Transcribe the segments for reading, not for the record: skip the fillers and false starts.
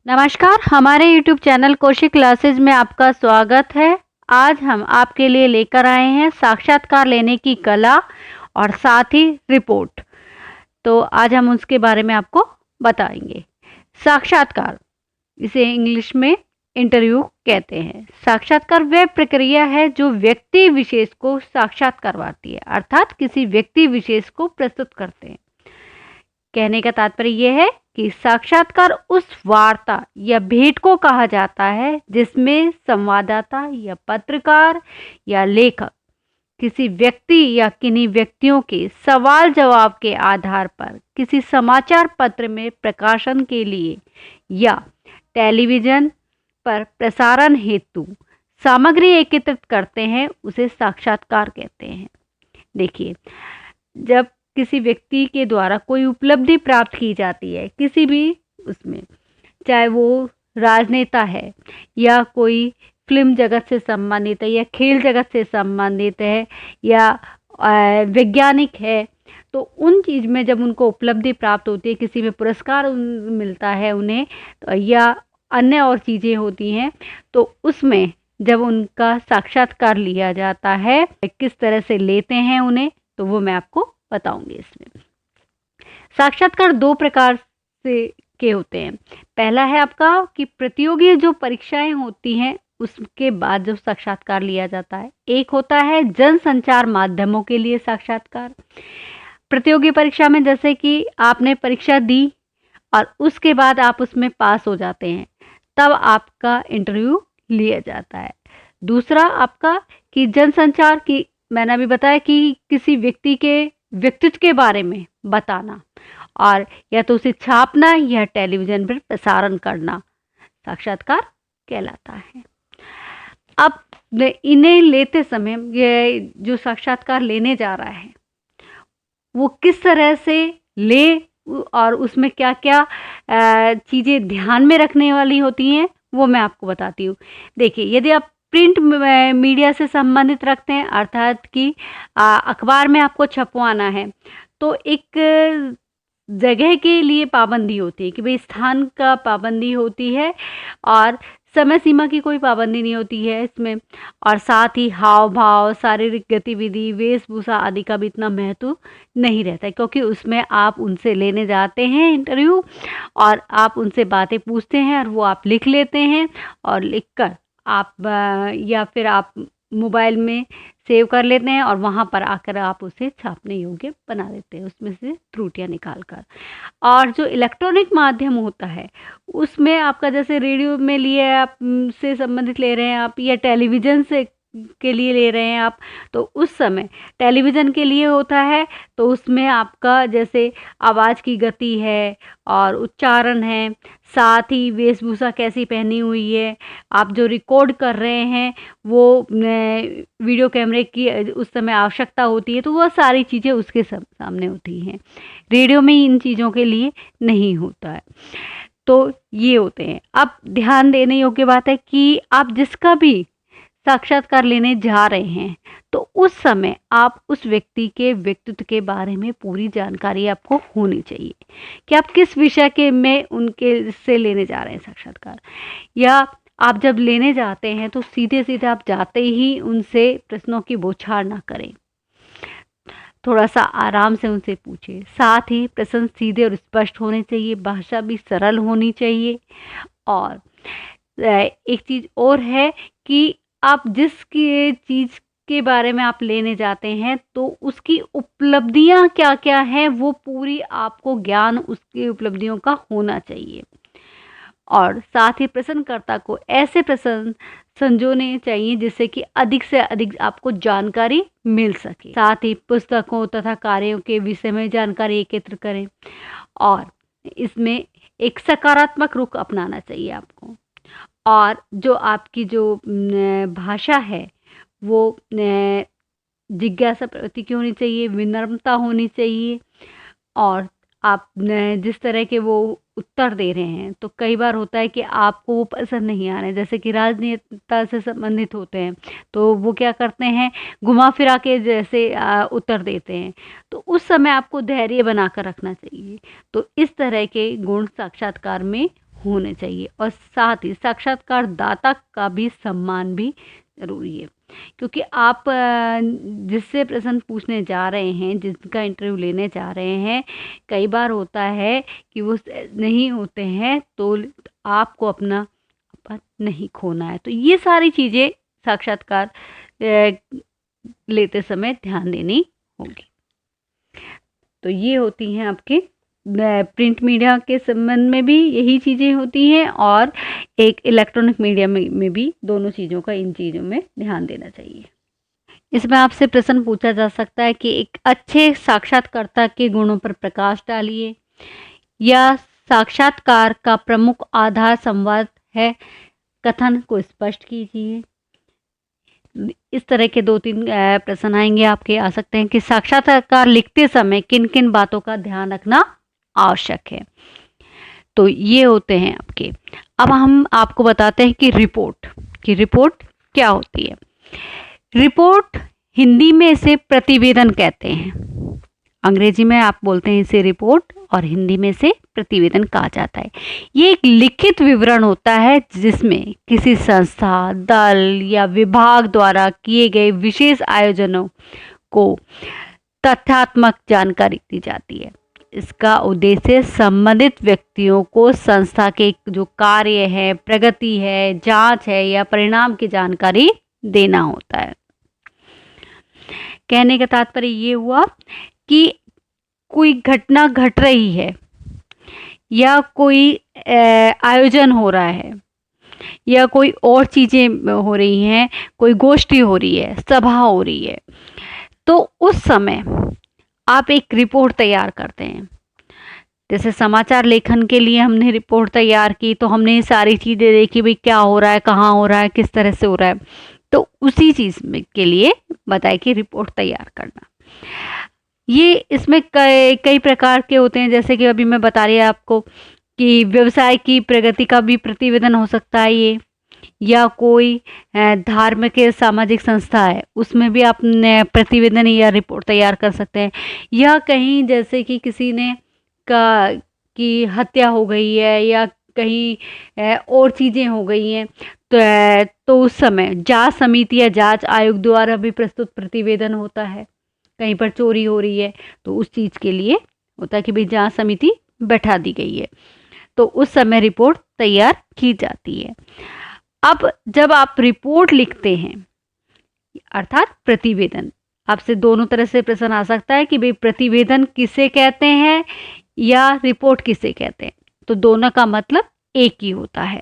नमस्कार, हमारे YouTube channel Kaushik classes में आपका स्वागत है। आज हम आपके लिए लेकर आए हैं साक्षात्कार लेने की कला और साथ ही रिपोर्ट। तो आज हम उसके बारे में आपको बताएंगे। साक्षात्कार, इसे इंग्लिश में इंटरव्यू कहते हैं। साक्षात्कार वह प्रक्रिया है जो व्यक्ति विशेष को साक्षात करवाती है, अर्थात किसी व्यक्ति विशेष को प्रस्तुत करते हैं। कहने का तात्पर्य यह है कि साक्षात्कार उस वार्ता या भेंट को कहा जाता है जिसमें संवाददाता या पत्रकार या लेखक किसी व्यक्ति या किन्हीं व्यक्तियों के सवाल जवाब के आधार पर किसी समाचार पत्र में प्रकाशन के लिए या टेलीविजन पर प्रसारण हेतु सामग्री एकत्रित करते हैं, उसे साक्षात्कार कहते हैं। देखिए, जब किसी व्यक्ति के द्वारा कोई उपलब्धि प्राप्त की जाती है किसी भी उसमें, चाहे वो राजनेता है या कोई फिल्म जगत से संबंधित है या खेल जगत से संबंधित है या वैज्ञानिक है, तो उन चीज़ में जब उनको उपलब्धि प्राप्त होती है, किसी में पुरस्कार मिलता है उन्हें या अन्य और चीज़ें होती हैं, तो उसमें जब उनका साक्षात्कार लिया जाता है, किस तरह से लेते हैं उन्हें, तो वो मैं आपको बताऊंगी। इसमें साक्षात्कार दो प्रकार से के होते हैं। पहला है आपका कि प्रतियोगी जो परीक्षाएं होती हैं उसके बाद जो साक्षात्कार लिया जाता है। एक होता है जनसंचार माध्यमों के लिए साक्षात्कार। प्रतियोगी परीक्षा में जैसे कि आपने परीक्षा दी और उसके बाद आप उसमें पास हो जाते हैं, तब आपका इंटरव्यू लिया जाता है। दूसरा आपका कि जनसंचार की, मैंने अभी बताया कि किसी व्यक्ति के व्यक्तित्व के बारे में बताना और या तो उसे छापना या टेलीविजन पर प्रसारण करना साक्षात्कार कहलाता है। अब इन्हें लेते समय ये जो साक्षात्कार लेने जा रहा है वो किस तरह से ले और उसमें क्या क्या चीज़ें ध्यान में रखने वाली होती हैं वो मैं आपको बताती हूँ। देखिए, यदि आप प्रिंट मीडिया से संबंधित रखते हैं, अर्थात कि अखबार में आपको छपवाना है, तो एक जगह के लिए पाबंदी होती है कि भाई स्थान का पाबंदी होती है और समय सीमा की कोई पाबंदी नहीं होती है इसमें, और साथ ही हाव भाव, शारीरिक गतिविधि, वेशभूषा आदि का भी इतना महत्व नहीं रहता है, क्योंकि उसमें आप उनसे लेने जाते हैं इंटरव्यू और आप उनसे बातें पूछते हैं और वो आप लिख लेते हैं और लिखकर आप या फिर आप मोबाइल में सेव कर लेते हैं और वहाँ पर आकर आप उसे छापने योग्य बना देते हैं, उसमें से त्रुटियां निकाल कर। और जो इलेक्ट्रॉनिक माध्यम होता है उसमें आपका, जैसे रेडियो में लिए आप से संबंधित ले रहे हैं आप या टेलीविज़न से के लिए ले रहे हैं आप, तो उस समय टेलीविज़न के लिए होता है तो उसमें आपका जैसे आवाज़ की गति है और उच्चारण है, साथ ही वेशभूषा कैसी पहनी हुई है, आप जो रिकॉर्ड कर रहे हैं वो वीडियो कैमरे की उस समय आवश्यकता होती है, तो वह सारी चीज़ें उसके सामने होती हैं। रेडियो में इन चीज़ों के लिए नहीं होता है। तो ये होते हैं। अब ध्यान देने योग्य बात है कि आप जिसका भी साक्षात्कार लेने जा रहे हैं तो उस समय आप उस व्यक्ति के व्यक्तित्व के बारे में पूरी जानकारी आपको होनी चाहिए कि आप किस विषय के में उनके से लेने जा रहे हैं साक्षात्कार। या आप जब लेने जाते हैं तो सीधे सीधे आप जाते ही उनसे प्रश्नों की बौछार ना करें, थोड़ा सा आराम से उनसे पूछें। साथ ही प्रश्न सीधे और स्पष्ट होने चाहिए, भाषा भी सरल होनी चाहिए। और एक चीज़ और है कि आप जिस चीज़ के बारे में आप लेने जाते हैं तो उसकी उपलब्धियां क्या क्या हैं वो पूरी आपको ज्ञान उसकी उपलब्धियों का होना चाहिए। और साथ ही प्रश्नकर्ता को ऐसे प्रश्न संजोने चाहिए जिससे कि अधिक से अधिक आपको जानकारी मिल सके। साथ ही पुस्तकों तथा कार्यों के विषय में जानकारी एकत्र करें और इसमें एक सकारात्मक रुख अपनाना चाहिए आपको। और जो आपकी जो भाषा है वो जिज्ञासा प्रवृत्ति की होनी चाहिए, विनम्रता होनी चाहिए। और आप जिस तरह के वो उत्तर दे रहे हैं, तो कई बार होता है कि आपको वो पसंद नहीं आ रहे हैं, जैसे कि राजनेता से संबंधित होते हैं तो वो क्या करते हैं, घुमा फिरा के जैसे उत्तर देते हैं, तो उस समय आपको धैर्य बनाकर रखना चाहिए। तो इस तरह के गुण साक्षात्कार में होने चाहिए और साथ ही साक्षात्कारदाता का भी सम्मान भी ज़रूरी है। क्योंकि आप जिससे प्रश्न पूछने जा रहे हैं, जिसका इंटरव्यू लेने जा रहे हैं, कई बार होता है कि वो नहीं होते हैं, तो आपको अपना पद नहीं खोना है। तो ये सारी चीज़ें साक्षात्कार लेते समय ध्यान देनी होगी। तो ये होती हैं आपके प्रिंट मीडिया के संबंध में भी यही चीज़ें होती हैं और एक इलेक्ट्रॉनिक मीडिया में भी दोनों चीज़ों का इन चीज़ों में ध्यान देना चाहिए। इसमें आपसे प्रश्न पूछा जा सकता है कि एक अच्छे साक्षात्कारता के गुणों पर प्रकाश डालिए या साक्षात्कार का प्रमुख आधार संवाद है, कथन को स्पष्ट कीजिए। इस तरह के 2-3 प्रश्न आएंगे, आपके आ सकते हैं कि साक्षात्कार लिखते समय किन किन बातों का ध्यान रखना आवश्यक है। तो ये होते हैं आपके। अब हम आपको बताते हैं कि रिपोर्ट क्या होती है। रिपोर्ट हिंदी में इसे प्रतिवेदन कहते हैं, अंग्रेजी में आप बोलते हैं इसे रिपोर्ट और हिंदी में इसे प्रतिवेदन कहा जाता है। ये एक लिखित विवरण होता है जिसमें किसी संस्था, दल या विभाग द्वारा किए गए विशेष आयोजनों को तथ्यात्मक जानकारी दी जाती है। इसका उद्देश्य संबंधित व्यक्तियों को संस्था के जो कार्य है, प्रगति है, जांच है या परिणाम की जानकारी देना होता है। कहने का तात्पर्य ये हुआ कि कोई घटना घट रही है या कोई आयोजन हो रहा है या कोई और चीज़ें हो रही हैं, कोई गोष्ठी हो रही है, सभा हो रही है, तो उस समय आप एक रिपोर्ट तैयार करते हैं। जैसे समाचार लेखन के लिए हमने रिपोर्ट तैयार की, तो हमने सारी चीज़ें देखी, भाई क्या हो रहा है, कहाँ हो रहा है, किस तरह से हो रहा है, तो उसी चीज़ में के लिए बताए कि रिपोर्ट तैयार करना। ये इसमें कई प्रकार के होते हैं, जैसे कि अभी मैं बता रही है आपको कि व्यवसाय की प्रगति का भी प्रतिवेदन हो सकता है ये, या कोई धार्मिक या सामाजिक संस्था है उसमें भी आप प्रतिवेदन या रिपोर्ट तैयार कर सकते हैं, या कहीं जैसे कि किसी ने की हत्या हो गई है या कहीं और चीज़ें हो गई हैं, तो उस समय जांच समिति या जांच आयोग द्वारा भी प्रस्तुत प्रतिवेदन होता है। कहीं पर चोरी हो रही है तो उस चीज़ के लिए होता है कि भाई जांच समिति बैठा दी गई है, तो उस समय रिपोर्ट तैयार की जाती है। अब जब आप रिपोर्ट लिखते हैं अर्थात प्रतिवेदन, आपसे दोनों तरह से प्रश्न आ सकता है कि भाई प्रतिवेदन किसे कहते हैं या रिपोर्ट किसे कहते हैं, तो दोनों का मतलब एक ही होता है।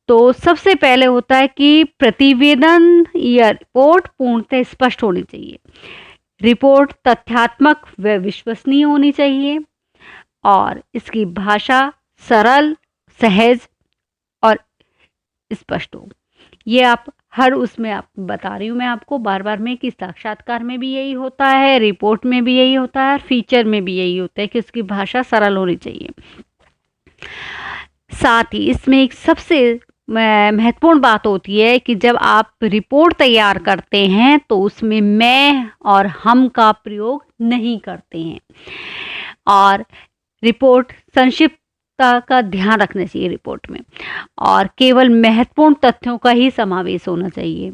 तो सबसे पहले होता है कि प्रतिवेदन या रिपोर्ट पूर्णतः स्पष्ट होनी चाहिए। रिपोर्ट तथ्यात्मक व विश्वसनीय होनी चाहिए और इसकी भाषा सरल, सहज और स्पष्ट हो। ये आप हर उसमें आप बता रही हूँ मैं आपको बार बार में कि साक्षात्कार में भी यही होता है, रिपोर्ट में भी यही होता है, फीचर में भी यही होता है कि उसकी भाषा सरल होनी चाहिए। साथ ही इसमें एक सबसे महत्वपूर्ण बात होती है कि जब आप रिपोर्ट तैयार करते हैं तो उसमें मैं और हम का प्रयोग नहीं करते हैं और रिपोर्ट संक्षिप्तता का ध्यान रखना चाहिए रिपोर्ट में, और केवल महत्वपूर्ण तथ्यों का ही समावेश होना चाहिए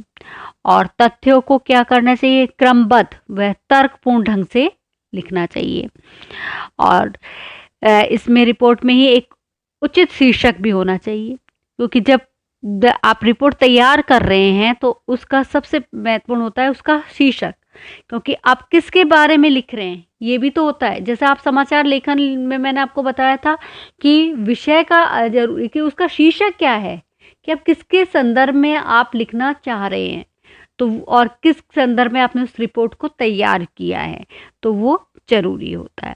और तथ्यों को क्या करना चाहिए, क्रमबद्ध व तर्कपूर्ण ढंग से लिखना चाहिए। और इसमें रिपोर्ट में ही एक उचित शीर्षक भी होना चाहिए, क्योंकि जब आप रिपोर्ट तैयार कर रहे हैं तो उसका सबसे महत्वपूर्ण होता है उसका शीर्षक, क्योंकि आप किसके बारे में लिख रहे हैं ये भी तो होता है। जैसे आप समाचार लेखन में मैंने आपको बताया था कि विषय का जरूरी कि उसका शीर्षक क्या है, कि आप किसके संदर्भ में आप लिखना चाह रहे हैं, तो और किस संदर्भ में आपने उस रिपोर्ट को तैयार किया है, तो वो जरूरी होता है।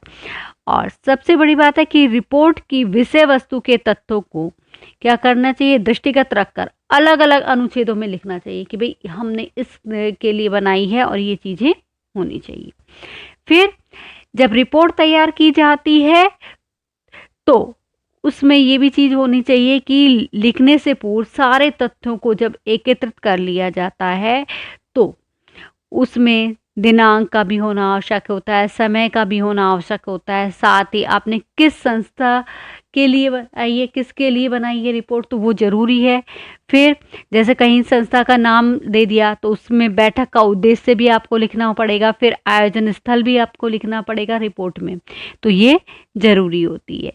और सबसे बड़ी बात है कि रिपोर्ट की विषय वस्तु के तथ्यों को क्या करना चाहिए, दृष्टिगत रखकर अलग अलग अनुच्छेदों में लिखना चाहिए कि भाई हमने इस के लिए बनाई है और ये चीज़ें होनी चाहिए। फिर जब रिपोर्ट तैयार की जाती है तो उसमें ये भी चीज़ होनी चाहिए कि लिखने से पूर्व सारे तथ्यों को जब एकत्रित कर लिया जाता है तो उसमें दिनांक का भी होना आवश्यक होता है, समय का भी होना आवश्यक होता है, साथ ही आपने किस संस्था के लिए बनाइए, किसके लिए बनाइए रिपोर्ट, तो वो ज़रूरी है। फिर जैसे कहीं संस्था का नाम दे दिया तो उसमें बैठक का उद्देश्य भी आपको लिखना पड़ेगा, फिर आयोजन स्थल भी आपको लिखना पड़ेगा रिपोर्ट में, तो ये ज़रूरी होती है।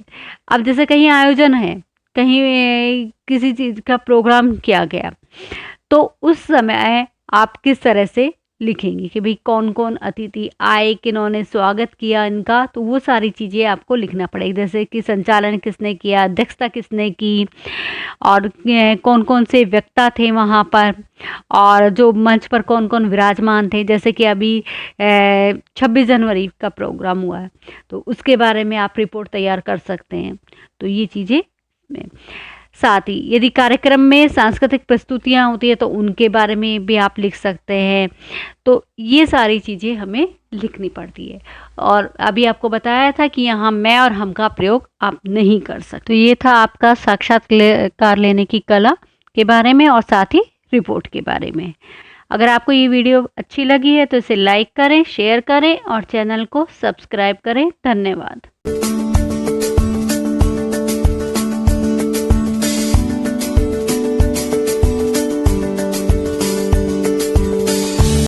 अब जैसे कहीं आयोजन है, कहीं किसी चीज़ का प्रोग्राम किया गया, तो उस समय आप किस तरह से लिखेंगे कि भाई कौन कौन अतिथि आए, किन्होंने स्वागत किया इनका, तो वो सारी चीज़ें आपको लिखना पड़ेगी। जैसे कि संचालन किसने किया, अध्यक्षता किसने की, और कौन कौन से वक्ता थे वहाँ पर, और जो मंच पर कौन कौन विराजमान थे। जैसे कि अभी 26 जनवरी का प्रोग्राम हुआ है, तो उसके बारे में आप रिपोर्ट तैयार कर सकते हैं। तो ये चीज़ें, साथ ही यदि कार्यक्रम में सांस्कृतिक प्रस्तुतियाँ होती है तो उनके बारे में भी आप लिख सकते हैं। तो ये सारी चीज़ें हमें लिखनी पड़ती है, और अभी आपको बताया था कि यहाँ मैं और हम का प्रयोग आप नहीं कर सकते। तो ये था आपका साक्षात्कार लेने की कला के बारे में और साथ ही रिपोर्ट के बारे में। अगर आपको ये वीडियो अच्छी लगी है तो इसे लाइक करें, शेयर करें और चैनल को सब्सक्राइब करें। धन्यवाद।